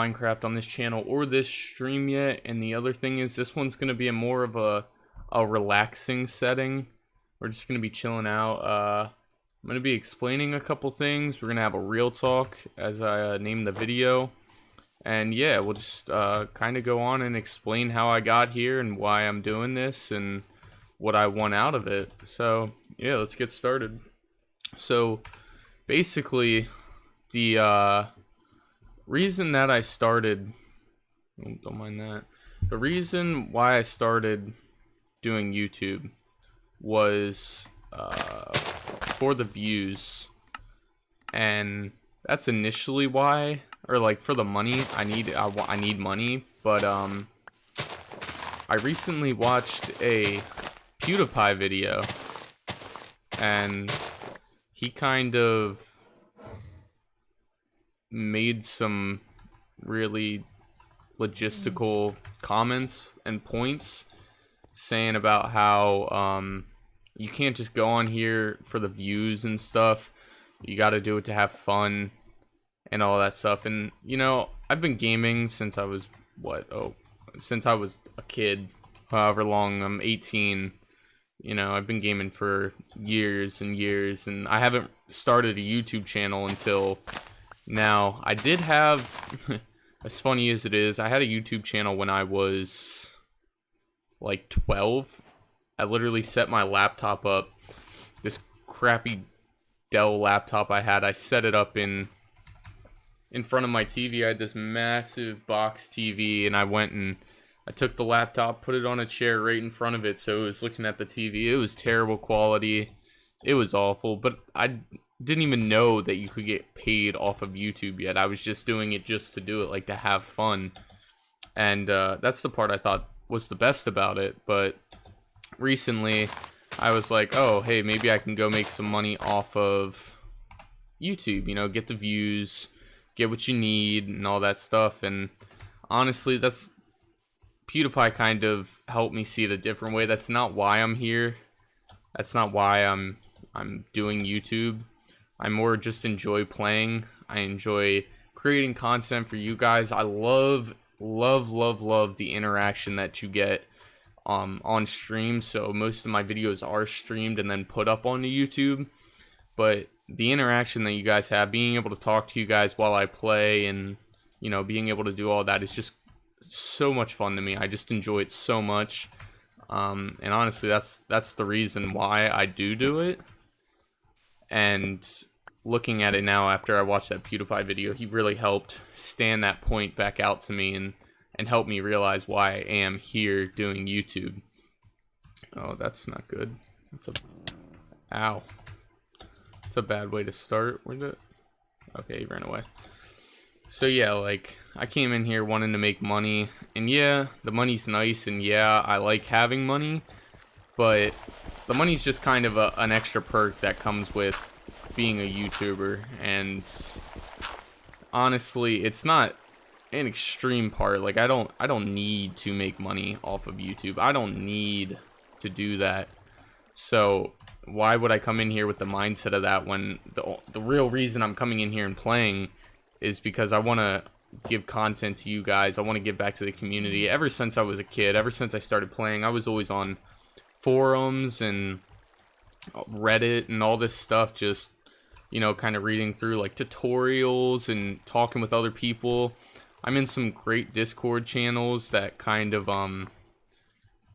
Minecraft on this channel or this stream yet, and the other thing is this one's gonna be a more of a relaxing setting. We're just gonna be chilling out. I'm gonna be explaining a couple things. We're gonna have a real talk as I name the video, and yeah, we'll just kind of go on and explain how I got here and why I'm doing this and what I want out of it. So yeah, let's get started. So basically, the reason that I started, don't mind that, the reason why I started doing YouTube was for the views, and that's initially why, or like for the money. I need money, but I recently watched a PewDiePie video, and he kind of made some really logistical comments and points saying about how you can't just go on here for the views and stuff. You got to do it to have fun and all that stuff. And you know, I've been gaming since I was since I was a kid, however long. I'm 18. You know, I've been gaming for years and years, and I haven't started a YouTube channel until now. I did have, as funny as it is, I had a YouTube channel when I was like 12. I literally set my laptop up, this crappy Dell laptop I had. I set it up in front of my TV. I had this massive box TV, and I went and I took the laptop, put it on a chair right in front of it, so it was looking at the TV. It was terrible quality. It was awful, but I didn't even know that you could get paid off of YouTube yet. I was just doing it just to do it, like to have fun. And that's the part I thought was the best about it. But recently, I was like, oh, hey, maybe I can go make some money off of YouTube, you know, get the views, get what you need, and all that stuff. And honestly, that's PewDiePie kind of helped me see it a different way. That's not why I'm here. That's not why I'm doing YouTube. I more just enjoy playing. I enjoy creating content for you guys. I love the interaction that you get on stream. So most of my videos are streamed and then put up onto YouTube. But the interaction that you guys have, being able to talk to you guys while I play, and you know, being able to do all that is just so much fun to me. I just enjoy it so much. And honestly, that's the reason why I do it. And looking at it now after I watched that PewDiePie video, he really helped stand that point back out to me and help me realize why I am here doing YouTube. Oh, that's not good. Ow. It's a bad way to start. Where's it? Okay, he ran away. So yeah, like, I came in here wanting to make money, and yeah, the money's nice, and yeah, I like having money, but the money's just kind of an extra perk that comes with being a YouTuber. And honestly, it's not an extreme part. Like, I don't need to make money off of YouTube. I don't need to do that. So why would I come in here with the mindset of that when the real reason I'm coming in here and playing is because I want to give content to you guys. I want to give back to the community. Ever since I was a kid, ever since I started playing, I was always on forums and Reddit and all this stuff, just, you know, kind of reading through like tutorials and talking with other people. I'm in some great Discord channels that kind of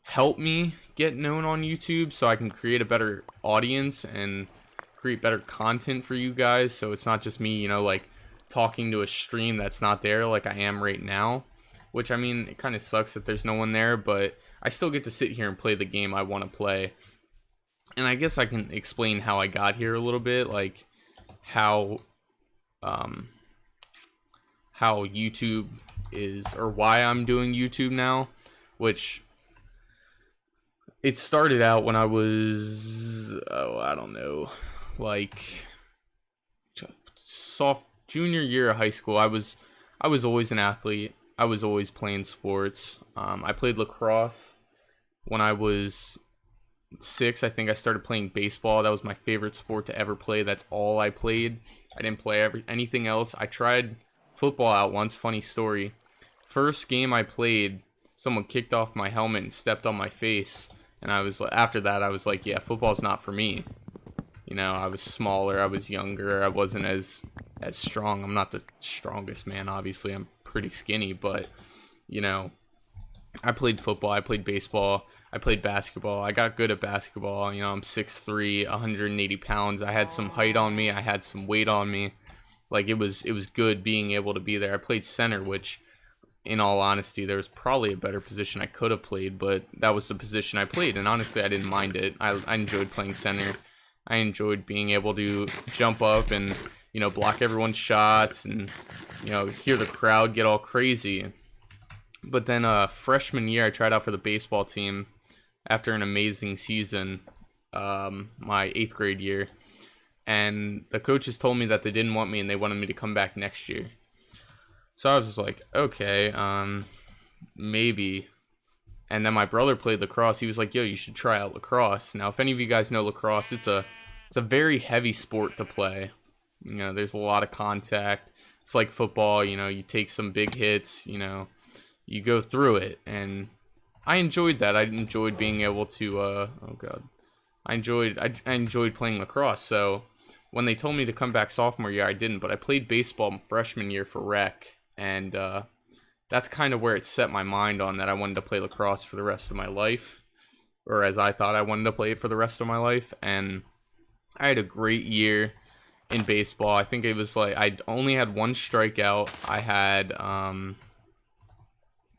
help me get known on YouTube, so I can create a better audience and create better content for you guys. So it's not just me, you know, like talking to a stream that's not there like I am right now, which, I mean, it kind of sucks that there's no one there, but I still get to sit here and play the game I want to play. And I guess I can explain how I got here a little bit, like how YouTube is, or why I'm doing YouTube now, which it started out when I was, I don't know, like junior year of high school. I was always an athlete. I was always playing sports. I played lacrosse when I was 6. I think I started playing baseball. That was my favorite sport to ever play. That's all I played. I didn't play anything else. I tried football out once. Funny story. First game I played, someone kicked off my helmet and stepped on my face. And I was like, after that, I was like, yeah, football's not for me. You know, I was smaller, I was younger, I wasn't as strong. I'm not the strongest man, obviously. I'm pretty skinny, but, you know, I played football, I played baseball, I played basketball. I got good at basketball. You know, I'm 6'3", 180 pounds. I had some height on me, I had some weight on me. Like, it was good being able to be there. I played center, which, in all honesty, there was probably a better position I could have played, but that was the position I played, and honestly, I didn't mind it. I enjoyed playing center. I enjoyed being able to jump up and, you know, block everyone's shots and, you know, hear the crowd get all crazy. But then freshman year, I tried out for the baseball team after an amazing season, my 8th grade year. And the coaches told me that they didn't want me and they wanted me to come back next year. So I was just like, okay, maybe. And then my brother played lacrosse. He was like, yo, you should try out lacrosse. Now, if any of you guys know lacrosse, it's a very heavy sport to play. You know, there's a lot of contact. It's like football, you know, you take some big hits, you know, you go through it. And I enjoyed that. I enjoyed being able to, oh God. I enjoyed playing lacrosse. So when they told me to come back sophomore year, I didn't. But I played baseball freshman year for rec. And that's kind of where it set my mind on that I wanted to play lacrosse for the rest of my life. Or as I thought I wanted to play it for the rest of my life. And I had a great year in baseball. I think it was like I only had one strikeout. I had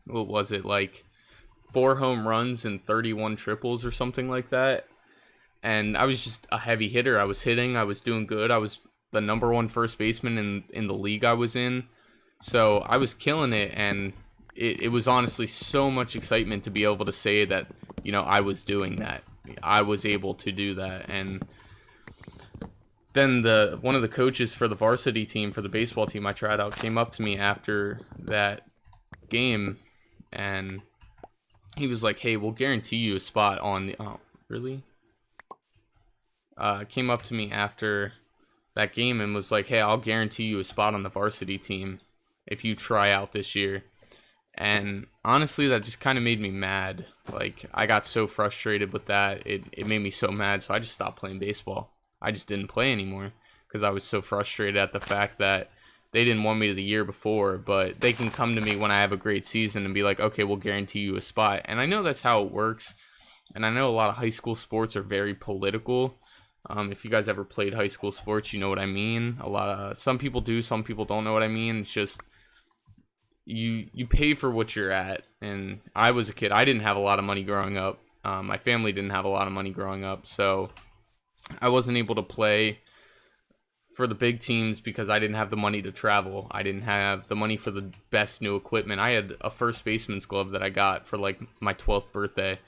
what was it, like 4 home runs and 31 triples or something like that. And I was just a heavy hitter. I was hitting, I was doing good. I was the #1 first baseman in the league I was in. So I was killing it, and it was honestly so much excitement to be able to say that, you know, I was doing that. I was able to do that. And then one of the coaches for the varsity team, for the baseball team I tried out, came up to me after that game, and he was like, hey, we'll guarantee you a spot on the... Oh, really? Came up to me after that game and was like, hey, I'll guarantee you a spot on the varsity team if you try out this year. And honestly, that just kind of made me mad. Like, I got so frustrated with that. It made me so mad, so I just stopped playing baseball. I just didn't play anymore because I was so frustrated at the fact that they didn't want me the year before, but they can come to me when I have a great season and be like, okay, we'll guarantee you a spot. And I know that's how it works. And I know a lot of high school sports are very political. If you guys ever played high school sports, you know what I mean. Some people do, some people don't know what I mean. It's just you pay for what you're at. And I was a kid. I didn't have a lot of money growing up. My family didn't have a lot of money growing up, so I wasn't able to play for the big teams because I didn't have the money to travel. I didn't have the money for the best new equipment. I had a first baseman's glove that I got for like my 12th birthday,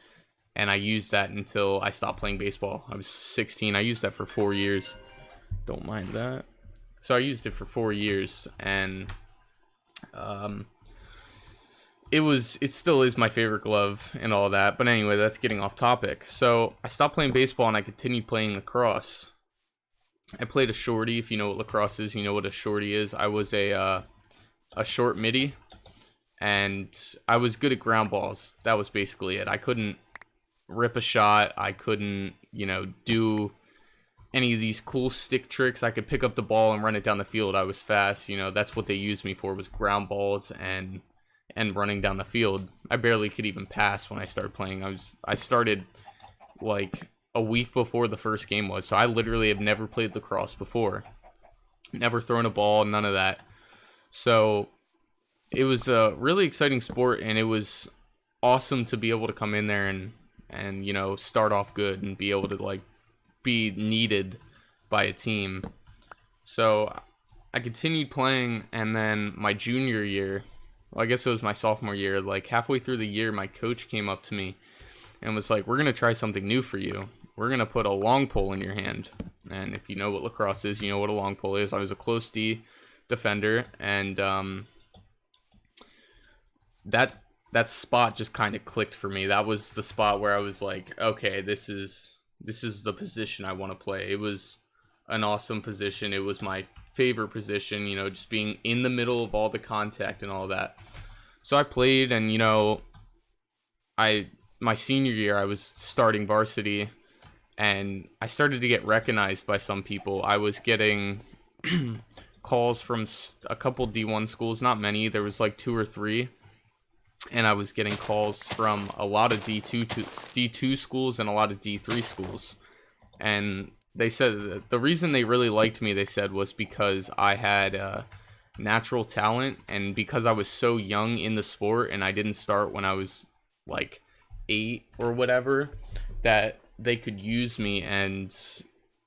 and I used that until I stopped playing baseball. I was 16. I used that for 4 years. Don't mind that. So I used it for 4 years, and it still is my favorite glove and all that. But anyway, that's getting off topic. So I stopped playing baseball and I continued playing lacrosse. I played a shorty. If you know what lacrosse is, you know what a shorty is. I was a short midi, and I was good at ground balls. That was basically it. I couldn't rip a shot. I couldn't, you know, do any of these cool stick tricks. I could pick up the ball and run it down the field. I was fast. You know, that's what they used me for, was ground balls and running down the field. I barely could even pass when I started playing. I started like a week before the first game was, so I literally have never played lacrosse before. Never thrown a ball, none of that. So it was a really exciting sport, and it was awesome to be able to come in there and you know, start off good and be able to like be needed by a team. So I continued playing, and then my junior year, well, I guess it was my sophomore year, like halfway through the year, my coach came up to me and was like, we're going to try something new for you. We're going to put a long pole in your hand. And if you know what lacrosse is, you know what a long pole is. I was a close D defender, and that spot just kind of clicked for me. That was the spot where I was like, okay, this is the position I want to play. It was an awesome position. It was my favorite position, you know, just being in the middle of all the contact and all that. So I played, and, you know, my senior year, I was starting varsity, and I started to get recognized by some people. I was getting calls from a couple D1 schools, not many. There was like 2 or 3. And I was getting calls from a lot of D2 schools and a lot of D3 schools. And they said the reason they really liked me, they said, was because I had natural talent, and because I was so young in the sport and I didn't start when I was like 8 or whatever, that they could use me and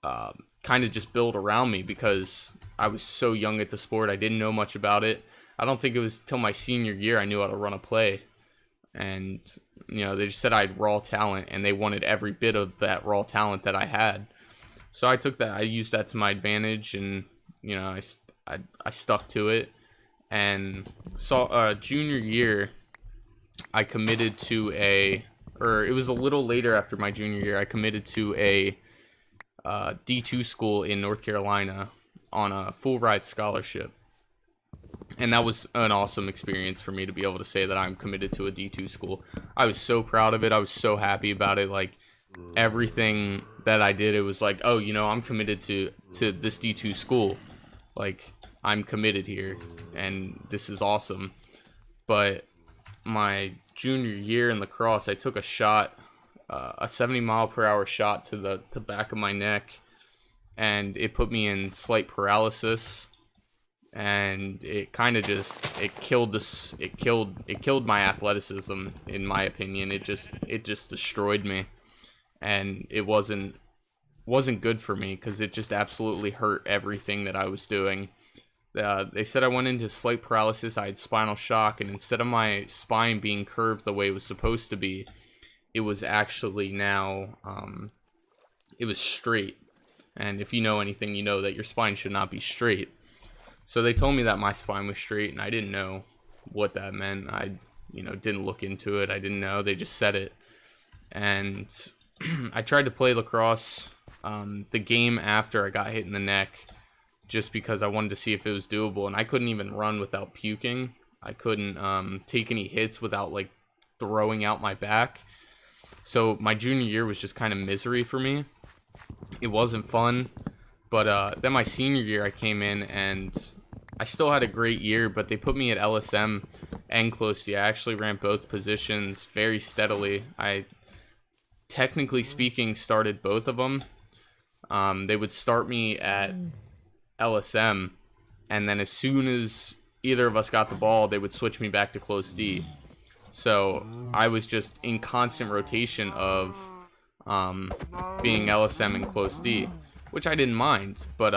kind of just build around me, because I was so young at the sport. I didn't know much about it. I don't think it was till my senior year I knew how to run a play. And, you know, they just said I had raw talent, and they wanted every bit of that raw talent that I had. So I took that, I used that to my advantage, and, you know, I stuck to it. And so junior year, I committed to it was a little later after my junior year, I committed to a D2 school in North Carolina on a full ride scholarship. And that was an awesome experience for me to be able to say that I'm committed to a D2 school. I was so proud of it. I was so happy about it. Like, everything that I did, it was like, oh, you know, I'm committed to this D2 school. Like, I'm committed here, and this is awesome. But my junior year in lacrosse, I took a shot, a 70-mile-per-hour shot to the back of my neck, and it put me in slight paralysis. And it kind of just, it killed my athleticism, in my opinion. It just destroyed me, and it wasn't good for me, because it just absolutely hurt everything that I was doing. They said I went into slight paralysis. I had spinal shock, and instead of my spine being curved the way it was supposed to be, it was actually now it was straight. And if you know anything, you know that your spine should not be straight. So they told me that my spine was straight, and I didn't know what that meant. I, you know, didn't look into it. I didn't know. They just said it. And I tried to play lacrosse the game after I got hit in the neck, just because I wanted to see if it was doable. And I couldn't even run without puking. I couldn't take any hits without, like, throwing out my back. So my junior year was just kind of misery for me. It wasn't fun. But then my senior year, I came in, and I still had a great year, but they put me at LSM and close D. I actually ran both positions very steadily. I, technically speaking, started both of them. They would start me at LSM, and then as soon as either of us got the ball, they would switch me back to close D. So I was just in constant rotation of being LSM and close D, which I didn't mind, but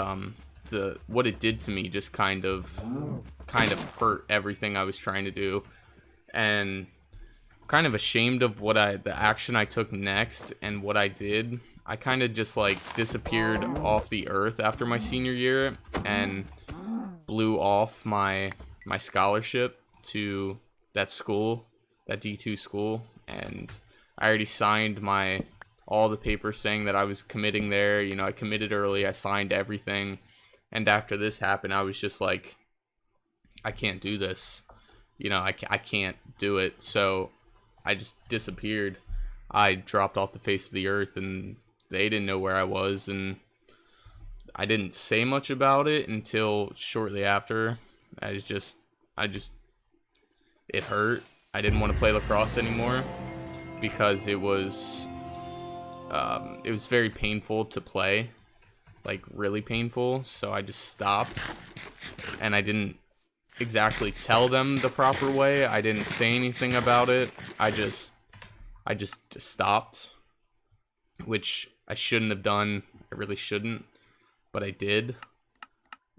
what it did to me just kind of hurt everything I was trying to do. And kind of ashamed of the action I took next and what I did. I kind of just, like, disappeared off the earth after my senior year and blew off my scholarship to that school, that D2 school, and I already signed all the papers saying that I was committing there. You know, I committed early, I signed everything, and after this happened, I was just like, I can't do this. You know, I can't do it. So I just disappeared. I dropped off the face of the earth, and they didn't know where I was, and I didn't say much about it until shortly after. It hurt. I didn't want to play lacrosse anymore because it was very painful to play, like really painful. So I just stopped, and I didn't exactly tell them the proper way. I didn't say anything about it. I just stopped, which I shouldn't have done. I really shouldn't, but I did,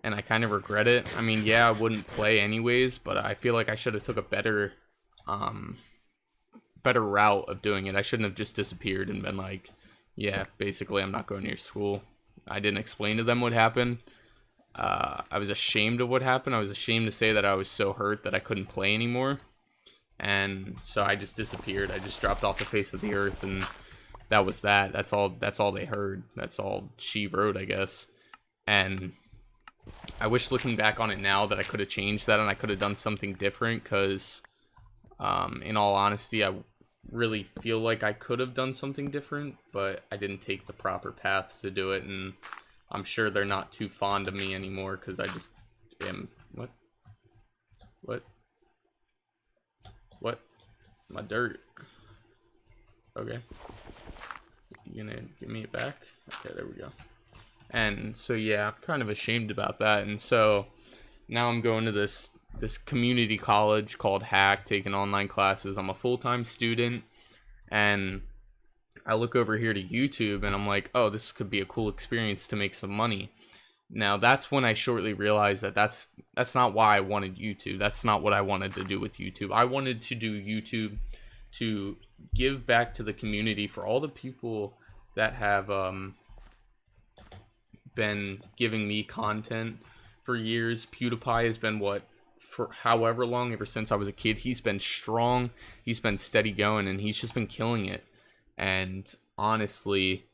and I kind of regret it. I mean, yeah, I wouldn't play anyways, but I feel like I should have took a better route of doing it. I shouldn't have just disappeared and been like, yeah, basically I'm not going to your school. I didn't explain to them what happened. I was ashamed of what happened. I was ashamed to say that I was so hurt that I couldn't play anymore. And so I just disappeared. I just dropped off the face of the earth, and that was that. That's all they heard. That's all she wrote, I guess. And I wish, looking back on it now, that I could have changed that and I could have done something different, because in all honesty, I really feel like I could have done something different, but I didn't take the proper path to do it, and I'm sure they're not too fond of me anymore because I just am. What? My dirt. Okay. You gonna give me it back? Okay, there we go. And so yeah, I'm kind of ashamed about that, and so now I'm going to this community college called Hack, taking online classes. I'm a full-time student, and I look over here to YouTube and I'm like, oh, this could be a cool experience to make some money. Now that's when I shortly realized that that's not why I wanted YouTube. That's not what I wanted to do with YouTube. I wanted to do YouTube to give back to the community, for all the people that have been giving me content for years. PewDiePie has been, what, for however long, ever since I was a kid, he's been strong, he's been steady going, and he's just been killing it. And honestly,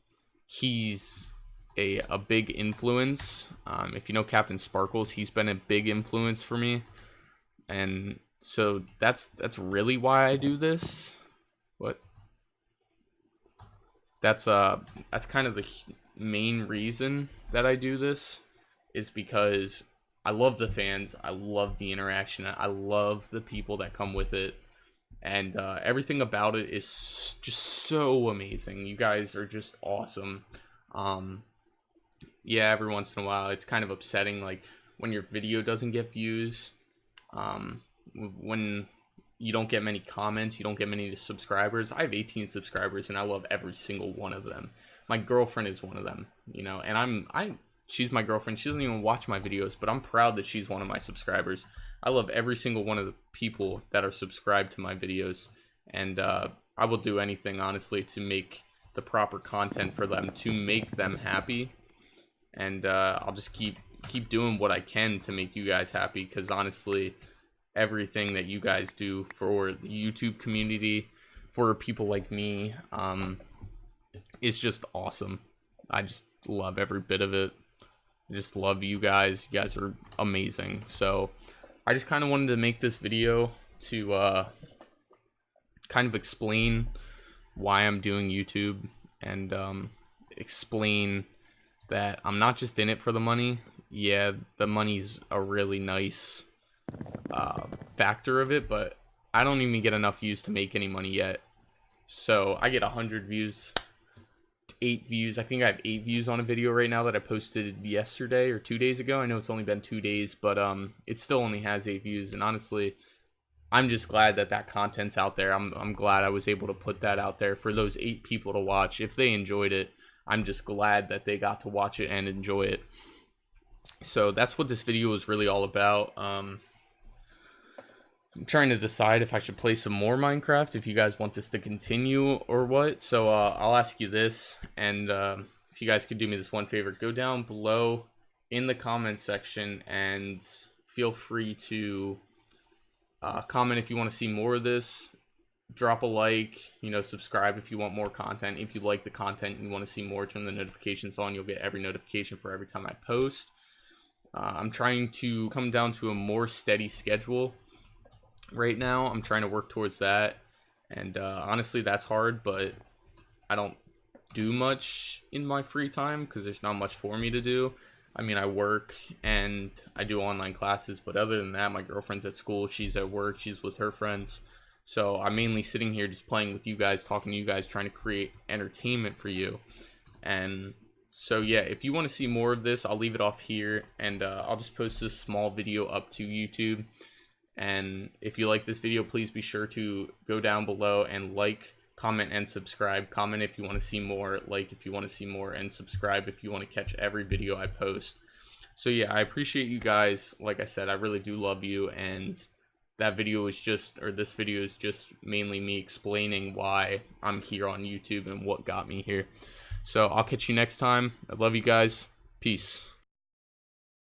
he's a big influence. If you know Captain Sparkles, he's been a big influence for me, and so that's really why I do this. That's kind of the main reason that I do this, is because I love the fans, I love the interaction, I love the people that come with it, and everything about it is just so amazing. You guys are just awesome. Yeah, every once in a while it's kind of upsetting, like when your video doesn't get views, when you don't get many comments, you don't get many subscribers. I have 18 subscribers and I love every single one of them. My girlfriend is one of them, you know, and she's my girlfriend. She doesn't even watch my videos, but I'm proud that she's one of my subscribers. I love every single one of the people that are subscribed to my videos, and I will do anything, honestly, to make the proper content for them, to make them happy. And I'll just keep doing what I can to make you guys happy, because honestly, everything that you guys do for the YouTube community, for people like me, is just awesome. I just love every bit of it. I just love you guys. You guys are amazing. So I just kind of wanted to make this video to kind of explain why I'm doing YouTube, and explain that I'm not just in it for the money. Yeah, the money's a really nice factor of it, but I don't even get enough views to make any money yet. So I get 100 views, 8 views. I think I have 8 views on a video right now that I posted yesterday or 2 days ago. I know it's only been 2 days, but it still only has 8 views. And honestly, I'm just glad that that content's out there. I'm glad I was able to put that out there for those 8 people to watch. If they enjoyed it, I'm just glad that they got to watch it and enjoy it. So that's what this video is really all about. I'm trying to decide if I should play some more Minecraft, if you guys want this to continue or what. So I'll ask you this, and if you guys could do me this one favor, go down below in the comment section and feel free to comment if you want to see more of this. Drop a like, you know, subscribe if you want more content. If you like the content and you want to see more, turn the notifications on. You'll get every notification for every time I post. I'm trying to come down to a more steady schedule right now. I'm trying to work towards that, and honestly, that's hard, but I don't do much in my free time because there's not much for me to do. I mean, I work and I do online classes, but other than that, my girlfriend's at school, she's at work, she's with her friends. So I'm mainly sitting here just playing with you guys, talking to you guys, trying to create entertainment for you. And so yeah, if you want to see more of this, I'll leave it off here, and I'll just post this small video up to YouTube. And if you like this video, please be sure to go down below and like, comment, and subscribe. Comment if you want to see more, like if you want to see more, and subscribe if you want to catch every video I post. So yeah, I appreciate you guys. Like I said, I really do love you, and that video is just, or this video is just mainly me explaining why I'm here on YouTube and what got me here. So I'll catch you next time. I love you guys. Peace.